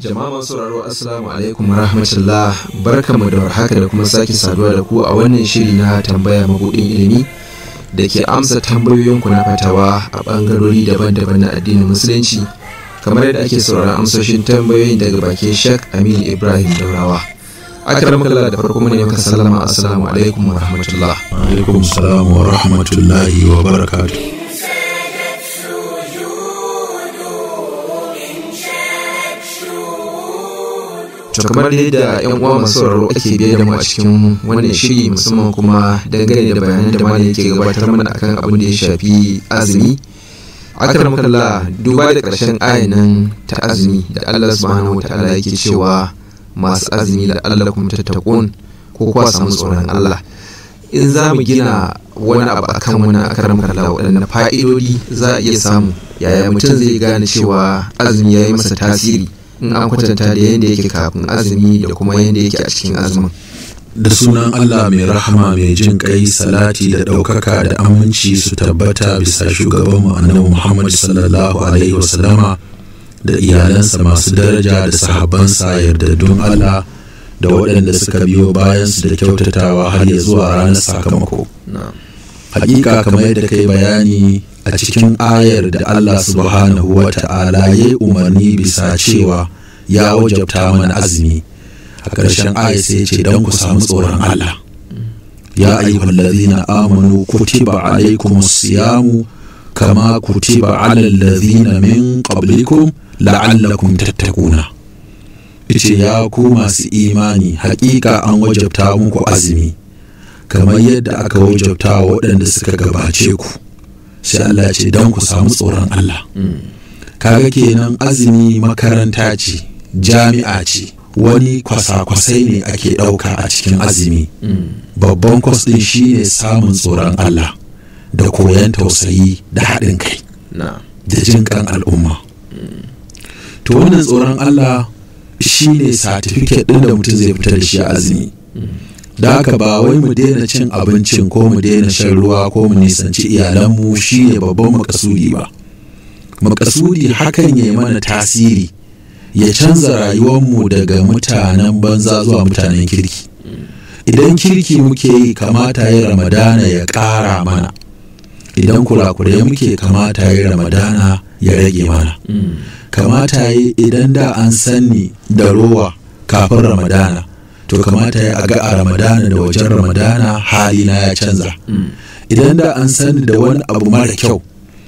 Jama'a masu sauraro assalamu alaikum warahmatullah, barkamu da warhaka da kuma sake saduwa da ku a wannan shiri na tambaya mabudin ilimi da ke amsa tambayoyinku na fatawa a bangarori daban-daban na addinin musulunci, kamar yadda ake sauraron amsoshin tambayoyin daga bakin Sheikh Aminu Ibrahim Daurawa. Akramakallah, da farko mun maka sallama, assalamu alaikum warahmatullah. Wa alaikum assalam wa rahmatullahi wa barakatuh. To kamar yadda yan uwa masu sauraro ake biye da mu a cikin wannan shiri, musamman kuma dangane da bayanan da malam yake gabatar mana akan abin da ya shafi azumi. Akramakallah, duba da ƙarshen ayan nan ta azumi da Allah subhanahu wataala yake cewa masu azumi da Allah kuma tattaqun, ko kuwa samu tsoron Allah. In za mu gina wani abu akan wani akramakallah, waɗannan fa'idodi za a iya samu, yaya mutum zai gane cewa azumi ya yi masa tasiri in an kwatanta da yadda yake kafin azumi da kuma yadda yake a cikin azumin. Da sunan Allah mai rahama mai jin kai, salati da ɗaukaka da aminci su tabbata bisa shugabanmu annabi Muhammad sallallahu alaihi wasallama da iyalansa masu daraja da sahabbansa yardadun Allah da waɗanda suka biyo bayansu da kyautatawa har ya zuwa ranar sakamako. Hakika kamar yadda kai bayani a cikin ayar da Allah subhanahu wa ta'ala ya yi umarni bisa cewa ya wajabta mana azumi, a ƙarshen ayar sai ce don ku samu tsoron Allah. Ya ayyuhal ladhina amanu kutiba alaykumus siyamu kama kutiba alal ladhina min qablikum la'allakum tattaquna. Ice ya ku masu imani, hakika an wajabta muku azumi kamar yadda aka wajabta wa waɗanda suka gabace ku, sai Allah ce don ku samu tsoron Allah. Kaga kenan azumi makaranta ce, jami'a ce, wani kwasa-kwasai ne ake ɗauka a cikin azumi. Babban kwas ɗin shi ne samun tsoron Allah da koyon tausayi da haɗin kai da jin kan al'umma. To wannan tsoron Allah shi ne satifiket ɗin da mutum zai fitar da shi a azumi. Da haka ba wai mu daina cin abincin ko mu daina shan ruwa ko mu nisanci iyalanmu shi ne babban makasudi ba. Makasudi hakan ya yi mana tasiri, ya canza rayuwarmu daga mutanen banza zuwa mutanen kirki. Idan kirki muke yi, kamata ya Ramadana ya ƙara mana. Idan kurakurai muke, kamata ya Ramadana ya rage mana. Kamata ya idan da an sanni da rowa kafin Ramadana, to kamata ya ga a Ramadana da wajen Ramadana halina ya canza. Idan da an sani da wani abu mara kyau,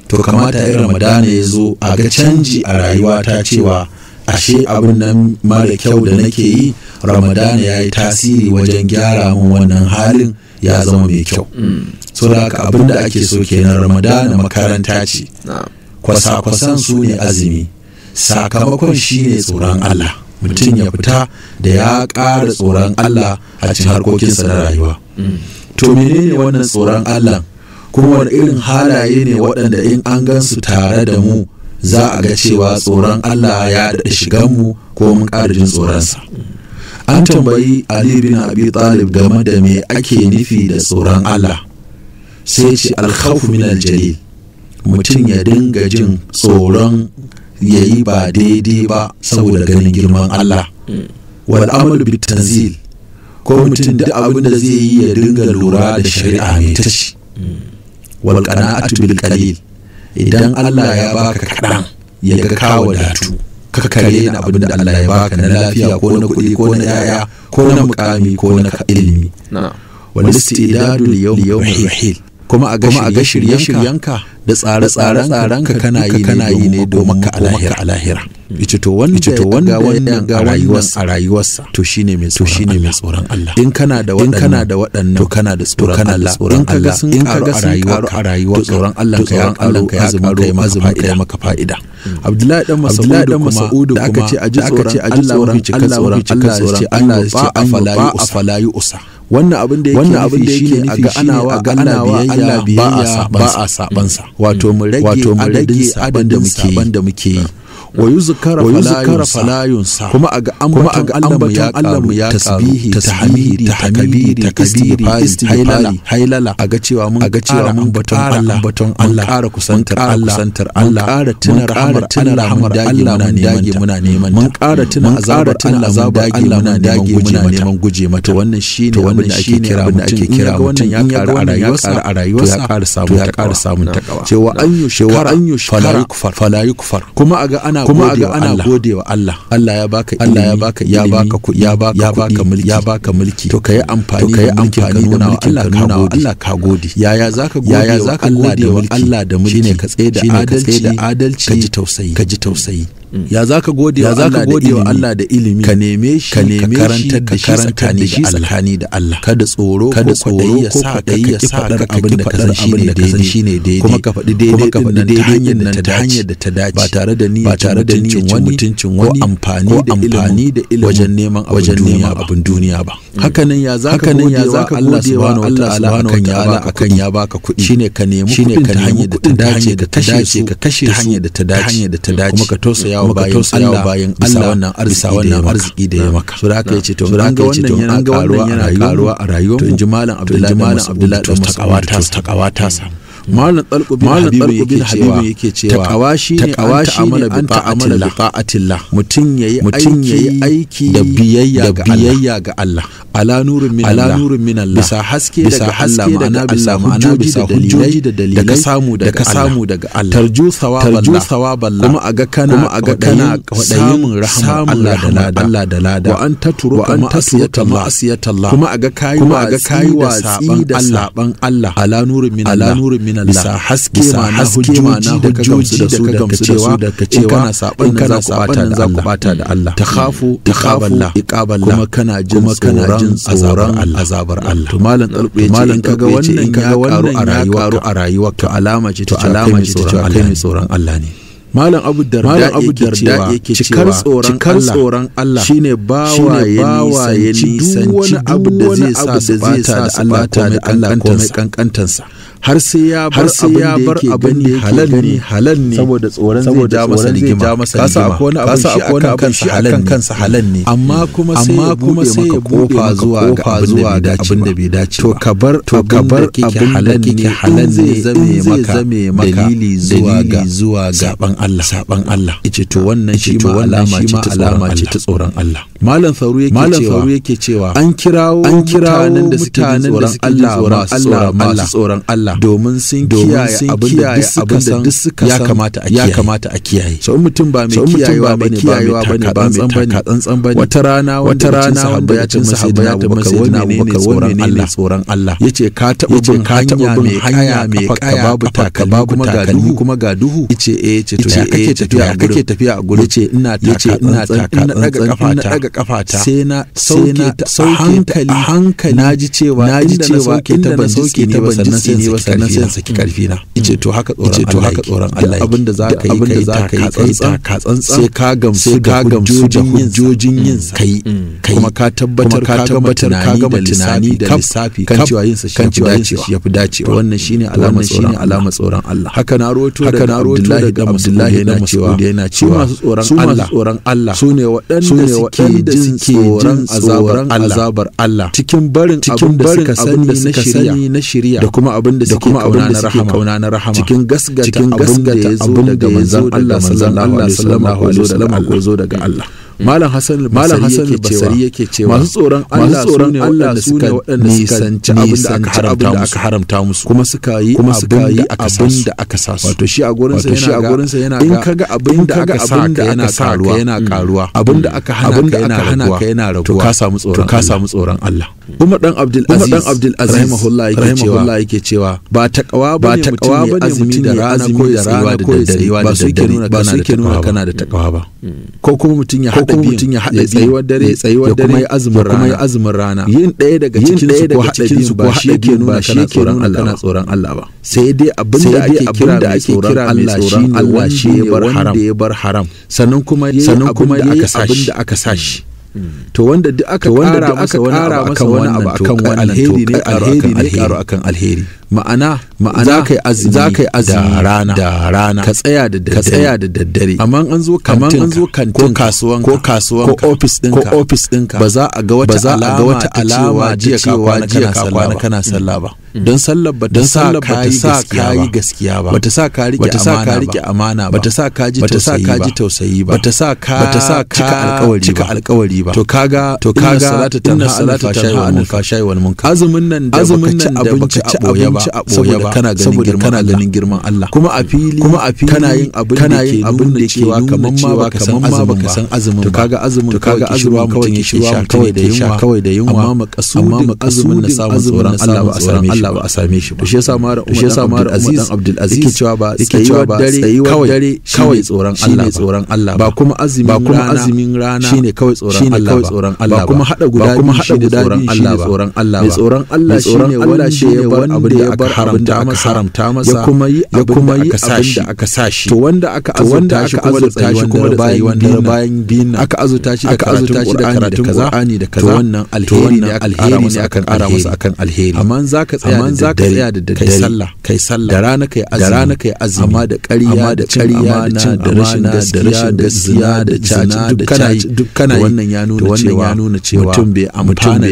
to kamata ya Ramadana ya zo a ga canji a rayuwata, cewa ashe abin nan mara kyau da nake yi, Ramadana ya yi tasiri wajen gyara min wannan halin ya zama mai kyau. So da haka abin da ake so kenan, Ramadana makaranta ce, kwasa-kwasan su ne azumi, sakamakon shi ne tsoron Allah. Mutum ya fita da ya ƙara tsoron Allah a cikin harkokinsa na rayuwa. To menene wannan tsoron Allah, kuma wani irin halaye ne waɗanda in an gansu tare da mu za a ga cewa tsoron Allah ya daɗa shiganmu ko mun ƙara jin tsoronsa. An tambayi Ali bin Abi Talib game da me ake nufi da tsoron Allah, sai ce alkhawfu min aljalil, mutum ya dinga jin tsoron ya yi ba daidai ba saboda ganin girman Allah. Wal amalu bit tanzil, ko mutum duk abin da zai yi ya dinga lura da shari'a mai tace. Wal qana'atu bil qalil, idan Allah ya baka kaɗan ya ga ka wadatu, ka kare na abin da Allah ya baka na lafiya ko na kuɗi ko na yaya ko na mukami ko na ilimi. Wal istidadu li yawmil rahil, kuma a ga shirye-shiryenka da tsare-tsarenka kana yi ne domin ka a lahira. Ita to wannan ga rayuwarsa to shine mai tsoron Allah. In kana da waɗannan to kana da tsoron Allah. In kaga sun karu a rayuwar tsoron Allah ka ya azumin kai maka fa'ida. Abdullahi dan Mas'ud da aka ce a ji tsoron Allah ce Allah ce afala yu'sa. Wannan abin da yake nufi shine a ga ana wa Allah biyayya ba a sabansa, wato mu rage adadin da muke yi. wa yuzkara fala yunsa kuma aga ambaton Allah mu ya tasbihi tahmidi takbiri istighfari hailala aga cewa mun ambaton Allah ƙara kusantar Allah ƙara tuna rahmar Allah mun dage muna neman mun ƙara tuna azabar Allah mun dage muna neman guje mata wannan shine abin da ake kira mutum ya ƙara a rayuwarsa ya ƙara samun takawa cewa an yushkara fala yukfar kuma aga ana godewa Allah ya baka kuɗi ya baka mulki to kai amfani da nuna wa Allah ka gode yaya zaka gode wa Allah da mulki shine ka tsaye da adalci ka ji tausayi ya zaka gode wa Allah da ilimi ka neme shi ka karantar da shi tsakani da Allah kada tsoro ya sa ka faɗar abin da ka san shine daidai kuma ka faɗi daidai ta hanyar da ta dace ba tare da niyyar mutuncin wani amfani da ilimi wajen neman abin duniya ba hakanan ya zaka Allah subhanahu wataala akan ya baka kuɗi shine ka nemi kuɗin ta hanyar da ta dace ka kashe ta hanyar da ta dace kuma ka tausaya wa bayan Allah wannan arziki da ya maka so da aka yace to an ga wannan yana karuwa a rayuwar to inji malam Abdullahi takawa ta sa malam Talq bin Habibu yake cewa takawa shine an ta'amala bi ta'atillah mutum yayi aiki da biyayya ga Allah ala nurin min Allah bisa haske daga Allah ma'ana bisa hujjoji da dalilai da ka samu daga Allah tarju sawaballah kuma aga kana samun rahmar Allah da lada wa an tatruka ma'asiyatallah kuma aga kai watsi da saban Allah ala nurin min Allah bisa haske na hujjoji da ka gamsu da ka cewa kana saban za ku bata da Allah takhafu iqaballah kuma kana jin tsoron azabar Allah to malam Talq yace kaga wannan ya karu a rayuwa to alama ce ta kai mai tsoron Allah ne malam Abu Darda yake cewa cikar tsoron Allah shine bawa ya nisanci duk abu da zai sa su bata da Allah komai kankantansa har sai ya bar abin da yake halal ne saboda tsoron zai ja masa rigima kasa akwai wani abin shi akan kansa halal ne amma kuma sai ya bude maka kofa zuwa ga abin da bai dace to ka bar abin da yake halal zai zame maka dalili zuwa ga saban Allah yace to wannan shi ma alama ce ta tsoron Allah malam Faru yake cewa an kirawo mutanen da suke tsoron Allah masu tsoron Allah domin sun kiyaye abin da duk suka ya kamata a kiyaye so mutum ba mai kiyayewa bane ba mai tsantsan bane wata rana wanda ya ce sahabbai ta sayyidina Abubakar tsoron Allah yace ka taba bin hanya mai kaya babu takalmi kuma ga duhu yace to kake tafiya a gurin yace ina daga kafata sai na sauke ta hankali naji cewa inda na sauke ta ban sannan sai saki karfi na yace to haka tsoron Allah abinda zaka yi ka tsantsan sai ka gamsu da hujjojin yin kai kuma ka tabbatar ka gama tunani da lissafi kan cewa yin sa shi yafi dacewa wannan shine alamar tsoron Allah haka na rawaito daga Abdullahi yana cewa su masu tsoron Allah sune waɗanda suke jin tsoron azabar Allah cikin barin abin da suka sani na shari'a da kuma abin da suke kauna na rahama cikin gaskata abin da ya zo daga manzon Allah sallallahu alaihi wasallam ko zo daga Allah Malam Hassan al-Basri yake cewa masu tsoron Allah su ne waɗanda nisanci abin da aka haramta musu kuma suka yi abin da aka sa su wato shi a gurinsa yana in kaga abin da aka sa ka yana karuwa abin da aka hana ka yana raguwa to ka samu tsoron Allah Umar dan Abdul Aziz rahimahullah yake cewa ba takawa bane azumi da rana ko da tsayuwa da dare ba su ke nuna kana da takawa ba ko kuma mutum ya haɗa tsayuwar dare ya kuma yi azumin rana yin ɗaya daga cikin su ko shi yake nuna kana tsoron Allah ba sai dai abin da ake kira mai tsoron Allah shi wanda ya bar haram sannan kuma yayi abin da aka sa shi to wanda duk aka ƙara masa wani abu akan wannan alheri ne ƙaro akan alheri ma'ana ma'ana za ka yi azumi da rana ka tsaya da daddare amma an zo kantin ko kasuwanka ko ofis ɗinka ba za a ga wata alama jiya ka kwana kana sallah ba don sallar ba ta sa ka yi gaskiya ba bata sa ka rike amana ba bata sa ka ji tausayi ba bata sa ka cika alkawari ba to kaga inna salata tanha anil fahsha'i wal munkar azumin nan da baka ci abinci a boye ba kana ganin girman Allah kuma a fili kana yin abin da ke kaman ma baka san azumin to kaga azumin kawai ya sha kawai da yunwa amma azumin na samun tsoron Allah ba a same shi ba shi yasa mara Umar Abdul Aziz yake cewa ba tsayuwar dare kawai tsoron Allah ba kuma azumin rana shine kawai tsoron Allah ba kuma hada guda biyu shine tsoron Allah mai tsoron Allah shine wanda ya bar abin da aka haramta masa ya kuma yi abin da aka sashi to wanda aka azurta shi kuma da bayan biyun aka azurta shi da karatun Qur'ani da kaza to wannan alheri ne aka ƙara masa akan alheri amma zaka tsaya da dare kai sallah da rana kai azumi amma da ƙarya da rashin gaskiya da caci duk kana wannan ya nuna cewa mutum bai amfana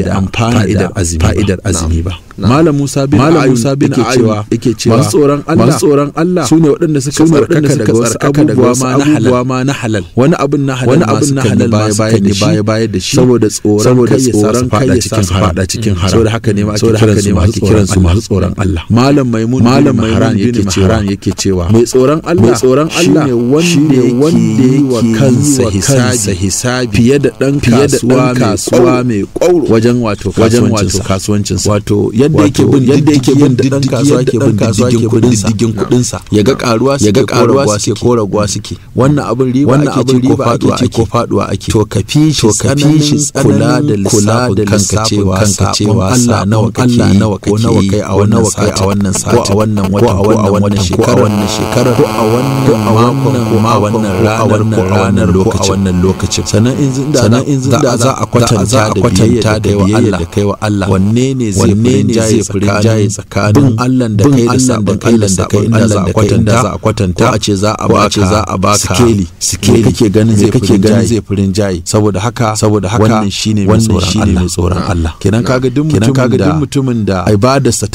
da fa'idar azumi ba Malam Musa bin Ayyub yake cewa masu tsoron Allah sune waɗanda suka tsarkaka daga wasu abubuwa ma na halal wani abin na halal baya da shi saboda tsoron kai ya sa su fada cikin haram saboda haka ne ma ake kiran su masu tsoron Allah Malam Maimun yake cewa mai tsoron Allah shine wanda yake wa kansa hisabi fiye da dan kasuwa mai kwauro wajen kasuwancinsa wato yadda yake bin da dan kasuwa yake bin diddigin kudinsa ya ga karuwa suke ko raguwa suke wannan abin riba ake ko faduwa ake to kafi shi kula da kanka cewa Allah nawa kai a wannan sati ko a wannan wata ko a wannan shekara ko a wannan ranar ko a wannan lokacin sannan in za a kwatanta da biyayya da kai wa Allah wanne ne zai jaye tsakanin Allah da kai da sabon Allah da kai inda za a kwatanta ko a ce za a baka sikeli kake ganin zai furin jaye saboda haka wannan shine mai tsoron Allah kenan kaga duk mutumin da ibadarsa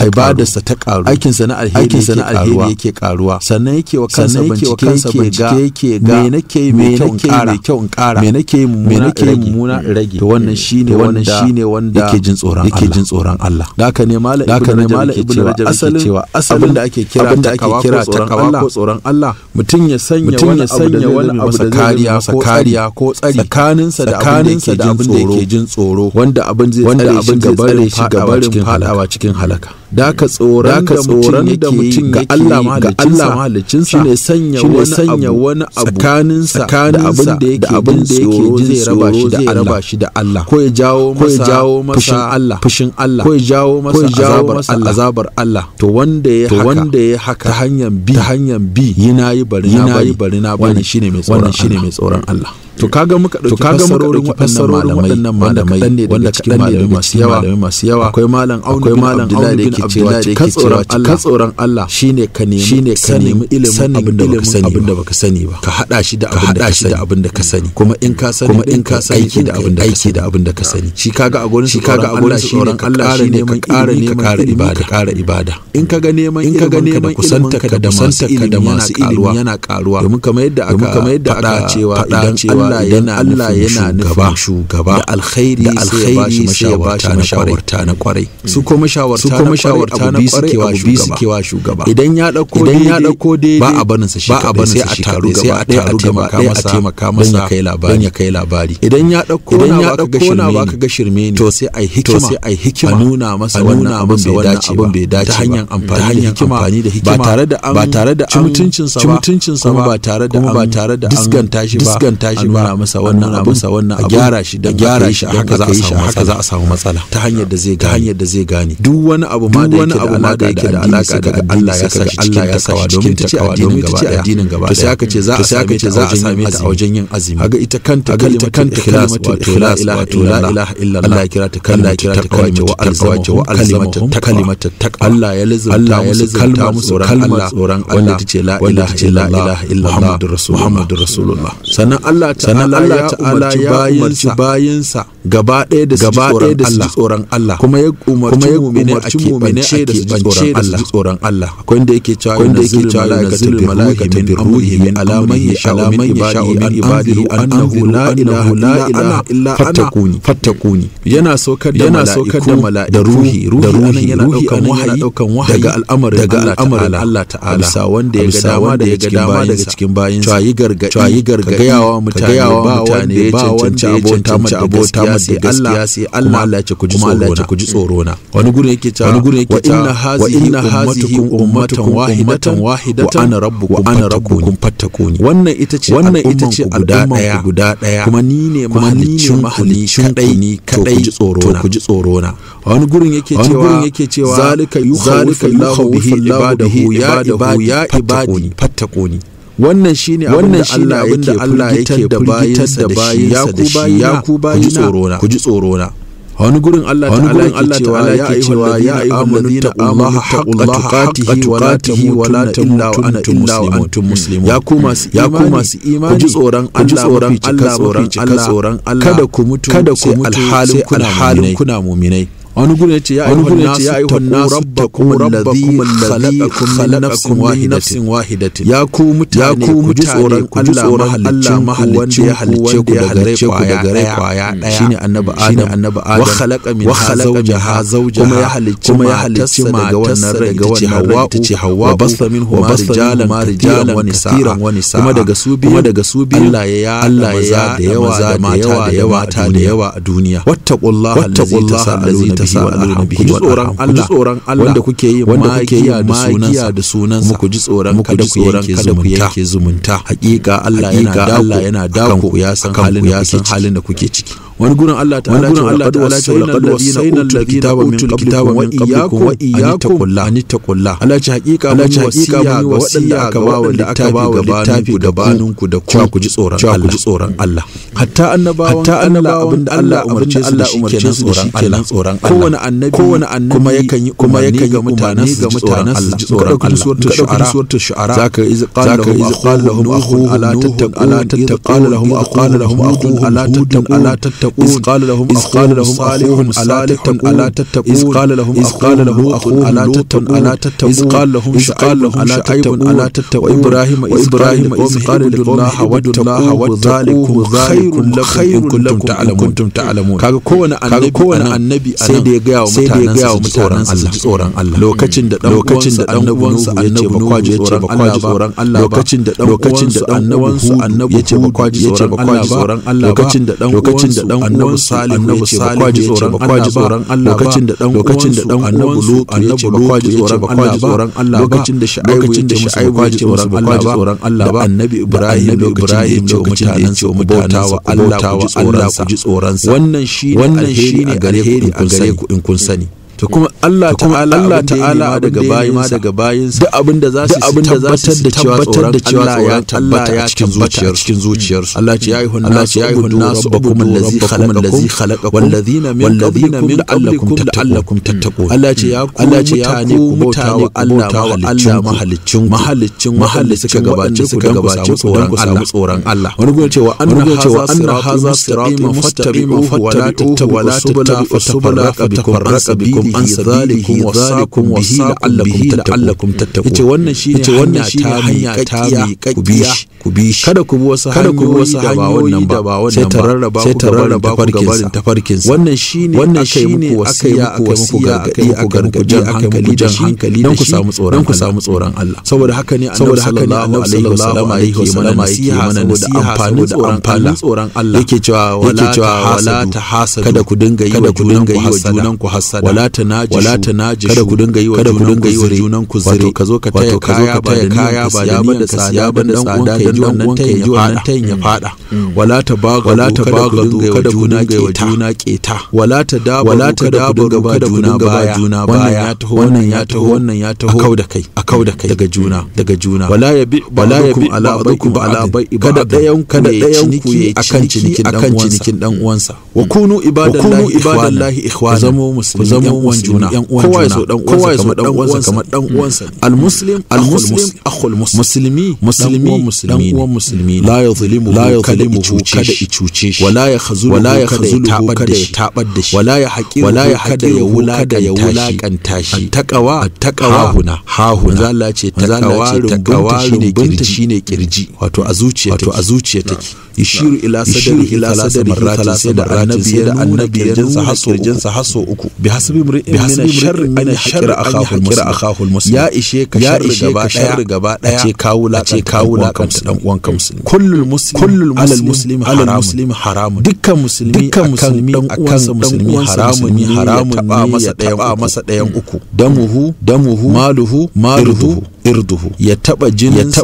ta karu aikinsa na alheri yake karuwa sannan yake wa kansa bincike ga me nake yi mai kyau in kara me nake yi mummuna in rage to wannan shine wanda yake jin tsoron Allah da haka ne malam ibnu rajab yake cewa asalin da ake kira takawa ko tsoron Allah mutum ya sanya wani abu da kariya ko tsari tsakaninsa da abin da yake jin tsoro wanda abin zai tsare shi gabarin fadawa cikin halaka da haka tsoron da mutum ga Allah mahaliccinsa shine sanya wani abu tsakaninsa da abin da yake jin tsoro zai raba shi da Allah ko ya jawo masa fushin Allah ko ya jawo masa azabar Allah to wanda ya haka ta hanyar bi yi bari na bari shine mai tsoron Allah to kaga muka dauki fassarorin waɗannan malamai wanda cikin malamai masu yawa akwai malam Abdullahi da yake cewa ka tsoron Allah shine ka nemi ilimin abin da baka sani ba ka hada shi da abin da ka sani kuma in ka sani aiki da abin da ka sani shi kaga a gurin tsoron Allah shine ka ƙara ibada in kaga neman da kusantaka da masu ilimi yana karuwa domin kamar yadda aka faɗa cewa Allah yana nufin shugaba da alkhairi sai ya bashi mashawarta na kwarai su kuma mashawarta na kwarai suke wa shugaba idan ya dauko dai ba a barin sa shi sai a taru gaba ɗaya a taimaka masa don ya kai labari idan ya dauko na baka ga shirme ne to sai ai hikima a nuna masa wannan abin bai dace ta hanyar amfani da hikima ba tare da mutuncinsa ba ba tare da diskanta shi ba nuna masa wannan a gyara shi dan gyara shi haka za a samu matsala ta hanyar da zai gane duk wani abu ma da yake da alaka da Allah ya saka cikin takawa domin ta ce addinin gaba to sai aka ce za a same ta a wajen yin azumi kaga ita kanta ikhlas wato la ilaha illa Allah ya kira ta kalimatu wa kalimatu taqwa Allah ya lazumta musu kalmar tsoron Allah ta ce la ilaha illa Muhammadur Rasulullah sannan Allah ta'ala ya umarci bayinsa gaba ɗaya da su ji tsoron Allah kuma ya umarci mu'mini a keɓance da su ji tsoron Allah akwai inda yake cewa yanzilul malaikatu bi ruhi min alaman yasha'u min ibadihi annahu la ilaha illa fattakuni yana saukar da mala'iku da ruhi yana daukan wahayi daga al'amarin Allah ta'ala bisa wanda ya ga dama daga cikin bayinsa cewa yi gargayawa mutane ba wanda ya cancanci abota masa gaskiya sai Allah ya ce ku ji tsoro na wani gurin yake cewa wa inna hazihi ummatan wahidatan wa ana rabbukum fattakuni wannan ita ce al'umma guda daya kuma ni ne mahalicin kadai to ku ji tsoro na wani gurin yake cewa zalika yukhawifu bihi ibadahu ya ibadi fattakuni wannan shine abinda Allah yake da bayinsa da shi ya ku bayina ku ji tsoro na wani gurin Allah ta'ala yake cewa ya ayyuhal taqullaha haqqa tuqatihi wa la tamutunna illa wa antum muslimun ya ku masu imani ku ji tsoron Allah kada ku mutu alhalin kuna mu'minai wani gurin yace ya ayyuhan nasu rabbakum alladhi khalaqakum min nafsin wahidatin ya ku mutane ku ji tsoron Allah mahalicci ya halicce ku daga rai kwaya daya shine annabi Adam wa khalaqa minha zawjaha kuma ya halicci matarsa daga wannan rai ita ce Hawwa wa basta minhu rijalan wa nisa'an kuma daga su biyu Allah ya da yawa da mata da yawa a duniya wattaqullaha allazi tasaaluna bihi ku tsoron Allah wanda kuke yin magiya da sunansa ku ji tsoron kada ku yanke zumunta hakika Allah yana dawo ya san halin da kuke ciki wani gurin Allah ta'ala ce laqad wasayna alladhina utul kitaba min qablikum wa iyyakum an taqulla Allah ce hakika mun wasiya ga waɗanda aka ba wa littafi gabaninku da ku ji tsoron Allah hatta annabawan Allah abinda Allah umarce su da shi kenan tsoron Allah kowane annabi kuma yakan yi mutanen su ji tsoron Allah suratul shu'ara zaka iz qala lahum akhuhum ala tattaqun ala tattaqun إذ قال لهم أخوهم ألا تتقون إذ قال لهم أخوهم ألا تتقون إذ قال لهم شعيب ألا تتقون وإبراهيم إذ قال لله واتقوه ذلكم خير لكم إن كنتم تعلمون kaga kowane annabi sai da ya ga wa mutanansa tsoron Allah lokacin da dan uwansa annabi bakwaje yace bakwaje tsoron Allah lokacin da annabi yace bakwaje tsoron Allah lokacin da dan annabi Salihu yace bakwaje tsoron Allah lokacin da dan annabi Lut yace bakwaje tsoron Allah lokacin da Shu'aibu yace bakwaje tsoron Allah da annabi Ibrahim lokacin da mutanen wa Allah ku ji tsoron sa wannan shine a gare ku in kun sani to kuma Allah ta'ala daga bayinsa duk abinda za su tabbatar da cewa tsoron Allah ya tabbata a cikin zuciyarsu Allah ce ya ayyuhan nasu rabbukum allazi khalaqakum walladhina min qablikum tattaqun Allah ce ya ku mutane ku bautawa Allah mahaliccin suka gabace ku samu tsoron Allah wani gurin cewa anna hadha siratan fattabi'uhu wa la tattabi'u subula fatafarraqa bikum an zalikum wasakum bihi la'allakum tattaqun yace wannan shine hanya ta ku bi shi kada ku bi wasu hanyoyi da ba wannan ba sai tararraba ku gabarin tafarkin wannan shine aka yi muku gargadi aka yi hankali dan ku samu tsoron Allah saboda haka ne annabi sallallahu alaihi wasallam yake mana nasiha amfanin tsoron Allah yake cewa wala tahasadu kada ku dinga yi wa junanku hasada tanajishu kada ku dinga yi wa junan ku zire wato ka zo ka taya kaya ba da niyyar ka siya ba da tsada dan dan uwanka ya ji wannan tayin ya fada wala tabagadu kada ku dinga yi wa juna keta wala tadabaru kada ku dinga ba juna baya wannan ya taho a kauda kai daga juna wala yabi ala bai kada dayan ku yi akan cinikin dan uwansa wa kunu ibadallahi ikhwana zamo musulmi yan uwan juna kowa ya so dan uwansa kamar dan uwansa almuslim akhul muslimi dan uwan musulmi la yuzlimu kada icuce shi wala yakhzulu kada ya tabar da shi wala ya kada ya wulakanta shi taqwa hahuna Allah ce taqwa rumbunta shine kirji wato a zuciya take yishiru ila sadrihi thalatha sai da annabi ya jinsa haso uku bi hasbi min sharri an yahqira akahu almuslim ya ishe ka sharri gaba daya ce kawula kan dan uwanka musulmi kullul muslim ala muslim haram dukkan musulmi dan uwansa musulmi haramun ya taba masa dayan uku damuhu maluhu irduhu ya taba jininsa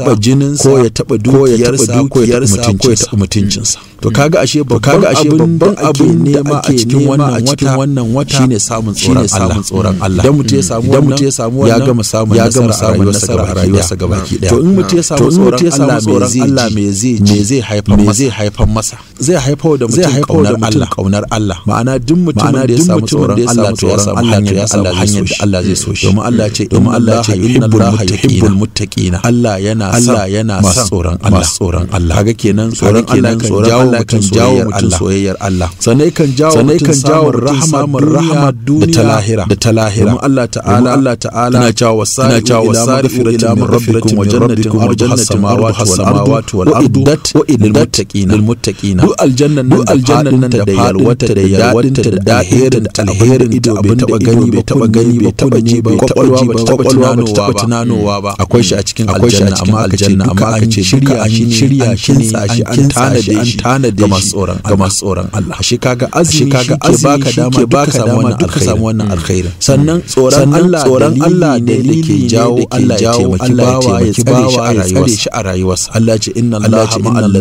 ko ya taba dukiyarsa ko ya taba mutuncinsa to kaga ashe babban abin ne ma a cikin wannan wata shine samun tsoron Allah dan mutum ya samu ya gama samun nasara a rayuwarsa gabaki daya to in mutum ya samu tsoron Allah me zai haifar masa zai haifar da mutum kaunar Allah ma'ana duk mutum da ya samu tsoron Allah to ya samu hanyar da Allah zai so shi domin Allah ce inna Allah yuhibbul muttaqina Allah yana masu tsoron Allah kaga kenan tsoron Allah kan jawo mutum soyayyar Allah sannan kan jawo rahama duniya da ta lahira domin Allah ta'ala na jawo wasa'iru ila rabbikum wa jannatin arduha as-samawati wal ardu lil muttaqina duk aljannan da yalwata da alherin ido bai taba gani bai taba ji bai taba tunanowa ba akwai shi a cikin aljanna amma aka ce shirya shi an tanade ga masu tsoron Allah shi kaga azumi ke baka dama duka samu wannan alkhairi sannan tsoron Allah ne ke jawo Allah ya taimaki bawa ya tsare shi a rayuwarsa Allah ce inna Allah ma'al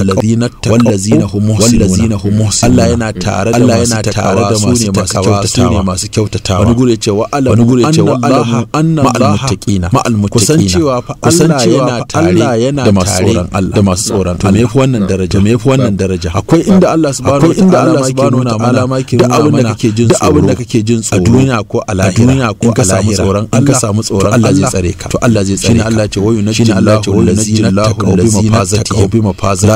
ladina wallazina hum muhsinun Allah yana tare da masu kyautatawa wani gure ce wa alamu anna ma'al muttaqina fa Allah yana da masu tsoron Allah me yafi wannan daraja akwai inda Allah subhanahu wa ta'ala ma ke nuna mana duk abin da kake jin tsoro a duniya ko a lahira in ka samu tsoron Allah zai tsare ka to Allah zai tsare ka Allah ce wayu najina allazina taqaw bi mafazati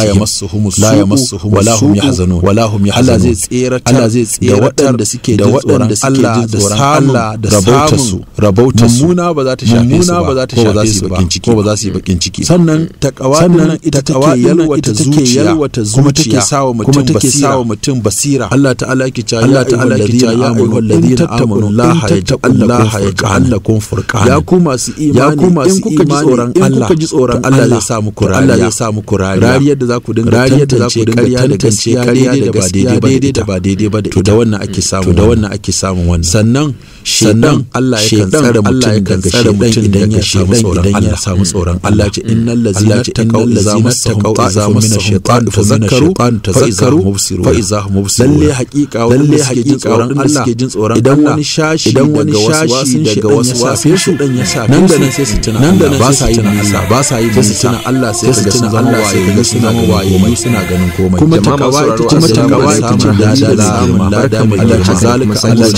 la yamassuhum wala hum yahzanun Allah zai tsere da waɗanda suke jin tsoron Allah da rabautar su mummuna ba za ta shafe su ba ko ba za su yi bakin ciki sannan taqwa ita take yalwata zuciya kuma take sawa mutum basira Allah ta'ala yake cewa ya ayyuhal ladina amanu Allah yaj'alakum furqana ya ku masu imani in kuka ji tsoron Allah zai sa muku rariyar da za ku dinga tantance ƙarya da gaskiya daidai da ba daidai ba to da wannan ake samun wannan sannan Allah yakan tsare mutum idan ya samu tsoron Allah ce innal ladzina taqaw idza massahum min ash-shaytan tazakkaru fa idza hum mubsirun lalle haqiqa wanda suke jin tsoron idan wani shashi daga wasu wasin su dan ya sa nan da nan sai su tuna ba sa yi sai su tuna Allah sai su tuna Allah sai ga suna waye suna ganin komai kuma takawa ita ce da mai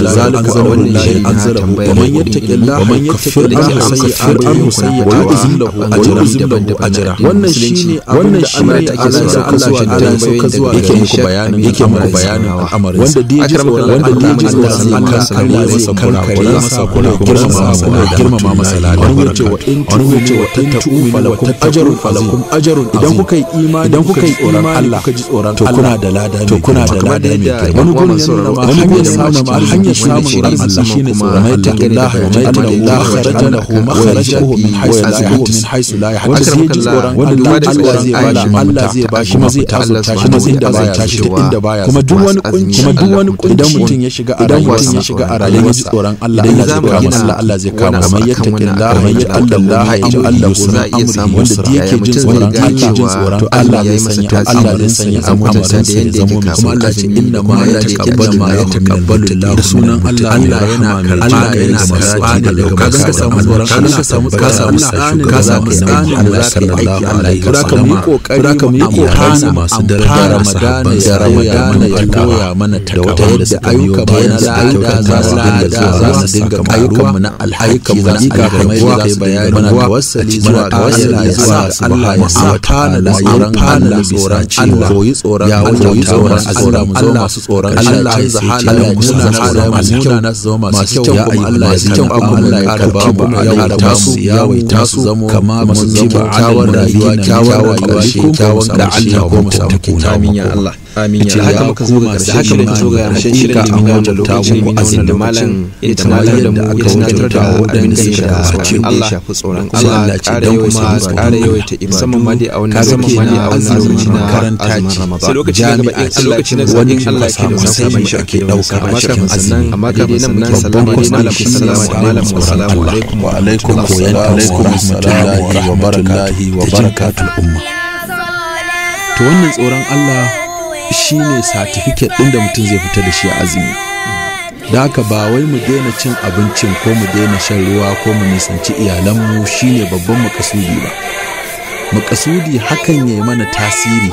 zalika wallahi anzalahu wa man yattaqillaha wa man yattaqillaha sayyi'atihi ajra wannan shine abin da Allah ya sauka zuwa yake muku bayanin al'amarin wanda diji Allah zai girmama masa ladan wani yace wa in tu'minu falakum ajrun idan kuka yi imani Allah kuka ji tsoron to kuna da lada mai girma wani gurin yana hanyar samun Allah shine tsoron Allah Allah kharaja lahu makhrajahu min haythu la yahtasib wanda zai ji tsoron Allah zai bashi mafita azurta shi kuma inda baya tashi da inda baya kuma duk wani kunci idan mutum ya shiga a rayuwar tsoron Allah Allah zai kama kamar yattaqillaha yaj'al lahu wanda yake jin tsoron Allah zai sanya Allah zai zama da yanda yake kuma Allah ce inna ma yataqabbalu da sunan Allah yana karɓa daga ka samu tsoron Allah ka samu Allah sallallahu alaihi wasallam ka mu yi hana masu daraja Ramadana ya koya mana takawa da ayyuka bayan ayyuka za su dinga ayyukan mu na alhaiki za su kamar yadda kai bayani mana tawassali zuwa ga Allah subhanahu wa ta'ala da tsoron Allah koyi tsoron Allah mu zo masu tsoron Allah canza halayen masu kyau na zama masu kyau kuma Allah ya kyau Allah ya karba mu yawaita su zamo kama mun ji kyawun rayuwa kyawun da Allah ko mu samu amin ya Allah amin ya haka muka zo ga ƙarshen shirin da muka wajabta muku azumi da malam da mu aka wajabta wadanda suka da Allah shafi tsoron Allah ƙara yawaita ibadu musamman ma dai a wannan lokaci na karanta sai lokaci na gaba in lokaci na wani Allah ke da sabon shi ake dauka a cikin azumi amma kafin nan sallama ne assalamu alaikum wa alaikum wa barakatuh umma to wannan tsoron Allah shi ne satifiket ɗin da mutum zai fita da shi a azumi da haka ba wai mu daina cin abincin ko mu daina shan ruwa ko mu nisanci iyalanmu shi ne babban makasudi ba makasudi hakan ya yi mana tasiri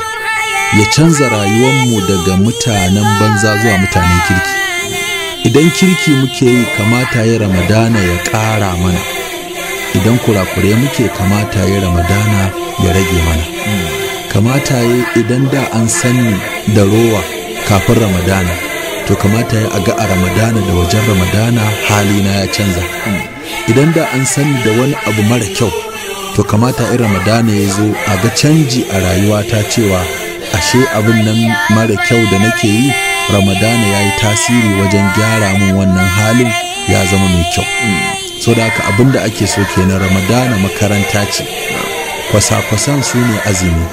ya canza rayuwarmu daga mutanen banza zuwa mutanen kirki idan kirki muke yi kamata ya ramadana ya ƙara mana idan kurakure muke kamata ya ramadana ya rage mana kamata ya idan da an sanni da rowa kafin ramadana to kamata ya ga a ramadana da wajen ramadana halina ya canza idan da an sanni da wani abu mara kyau to kamata in ramadana ya zo a ga canji a rayuwata cewa ashe abin nan mara kyau da nake yi ramadana ya yi tasiri wajen gyara min wannan halin ya zama mai kyau so da haka abin da ake so kenan ramadana makaranta ce kwasa-kwasan su ne azumi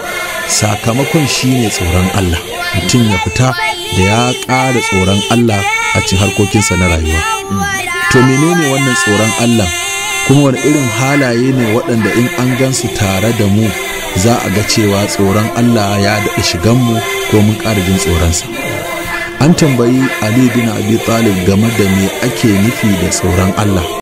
sakamakon shi ne tsoron Allah mutum ya fita da ya ƙara tsoron Allah a cikin harkokinsa na rayuwa to menene wannan tsoron Allah kuma wani irin halaye ne waɗanda in an gansu tare da mu za a ga cewa tsoron Allah ya daɗa shiganmu ko mun ƙara jin tsoronsa an tambayi Ali bin Abi Talib game da me ake nufi da tsoron Allah